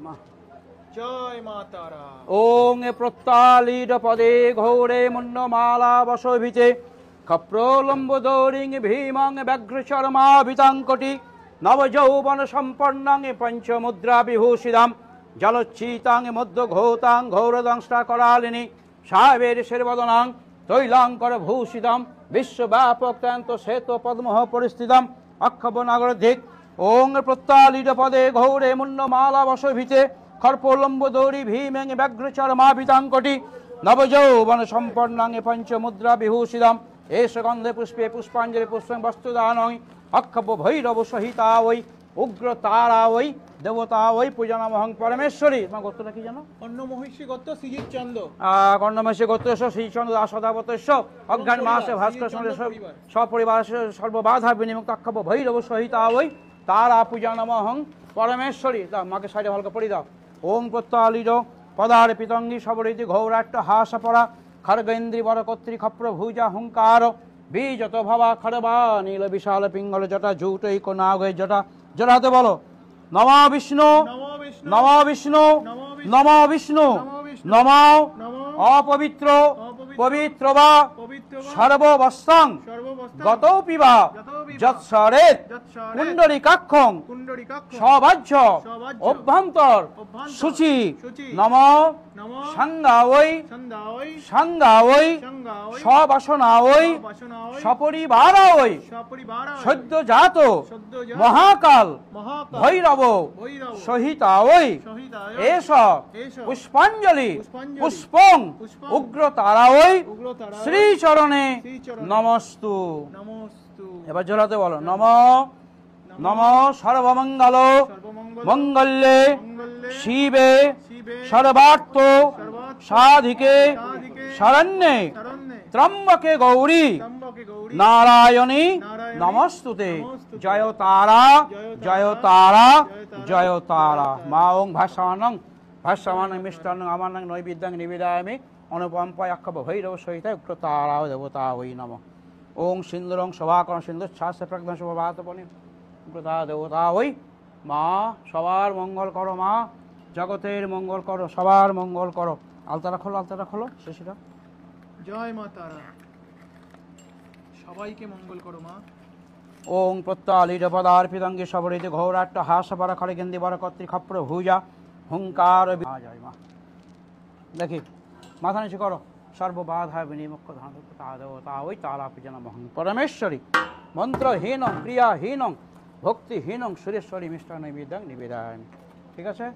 মা। জয় মা তারা। ওং প্রত্যালিত পদে ঘোরে মুন্ডমালা বসভিচে ক্ষপ্রলম্বোদরিং ভীমং ব্যঘ্রচর্মাভিতাঙ্কটি নবযৌবন সম্পন্নাং পঞ্চমুদ্রা বিভূষিতাম জলোচ্ছিতাং মধ্য ঘোতাং ঘৌরদংষ্টা করালিনী সাবের শেরবদনাং তৈলাঙ্কর ভূষিতাম বিশ্বব্যাপক ত্যান্ত শ্বেত পদ্মহ পরিস্থিতাম অক্ষব নাগরধিক। ওং প্রত্যালিত পদে ঘৌরে মুন্ডমালা বসভিচে খর্পলম্বোদরি ভীমেং ব্যঘ্রচর্মাভিতাঙ্কটি নবযৌবন সম্পন্নাং পঞ্চমুদ্রা বিভূষিতাম এষ গন্ধে পুষ্পে পুষ্পাঞ্জলি পুষ্পং বস্তুদানং অক্ষব ভৈরব সহিতা ওই উগ্র তারা ওই দেবতা ওই পূজনামহং পরমেশ্বরী। তোমার গোত্রটা কি জানো? অন্য মহিষী গোত্র শ্রীজিৎ চন্দ্র। কর্ণমহর্ষি গোত্রেশ শ্রীচন্দ্র দাসদাবতস্য অজ্ঞান মাসে ভাস্কর সপরিবার সর্ববাধা বিনিমুক্ত অক্ষব ভৈরব সহিতা ওই তারা পূজনামহং পরমেশ্বরী। মাকে সাইডে ভালো করে পড়ি দাও। ওং প্রত্যালিত পদার পিতঙ্গী সবরীতি ঘৌরাট্ট হাস পরা খড়গেন্দ্রী বর কর্তৃ ক্ষপ্র ভুজা হুঙ্কার বীজত ভবা খড়বা নীল বিশাল পিঙ্গল জটা জুটৈক নাগ জটা জটাতে বলো নমা বিষ্ণু নমা বিষ্ণু নমা বিষ্ণু নমা অপবিত্র পবিত্র বা সর্ববস্তাং গত পিবা যৎসরেত কুণ্ডরিকাক্ষং সবাহ্য অভ্যন্তর শুচি নম সাঙ্গাওই সাঙ্গাওই সবাসনাওই সপরিবারাওই সদ্যজাত মহাকাল ভৈরব সহিতাওই এষ পুষ্পাঞ্জলি পুষ্পং উগ্রতারাওই শ্রীচরণে নমস্তু। এবার জোরাতে বলো নম নম সর্বমঙ্গল মঙ্গলে শিবে সর্বার্থ সাধিকে শরণ্যে ত্রম্বকে গৌরী নারায়ণী নমস্তুতে। জয় তারা জয় তারা জয় তারা। মা ওং ভাষ্যমানং ভাষ্যমানং মিষ্টান্নং আমানং নৈবেদ্যং নিবেদয়ামি অনুপম্পায় অক্ষব ভৈরব সহিত উগ্রতারা দেবতা ওই নম। ওং সিন্দুরং শোভাকরণ সিন্ধু শাস্ত্র প্রজ্ঞা শোভাতপনি উগ্রতা দেবতা ওই। মা সবার মঙ্গল করো, মা জগতের মঙ্গল করো, সবার মঙ্গল করো। আলতারা খোলো শেষিটা। জয় মা তারা, সবাইকে মঙ্গল করো মা। ওং প্রত্যালিত পদার্পিতঙ্গে সবরিতে ঘৌরাট্ট হাস পরা খড়গেন্দি বর কর্তৃ ক্ষপ্র ভুজা হুঙ্কার। জয় মা। দেখি মাথা নিচে করো। সর্ববাধা বিনিমুক্ত ধান তা ওই তারা পূজনামহং পরমেশ্বরী। মন্ত্রহীন ক্রিয়াহীন ভক্তিহীন সুরেশ্বরী মিষ্টান্ন নিবেদন নিবেদন। ঠিক আছে।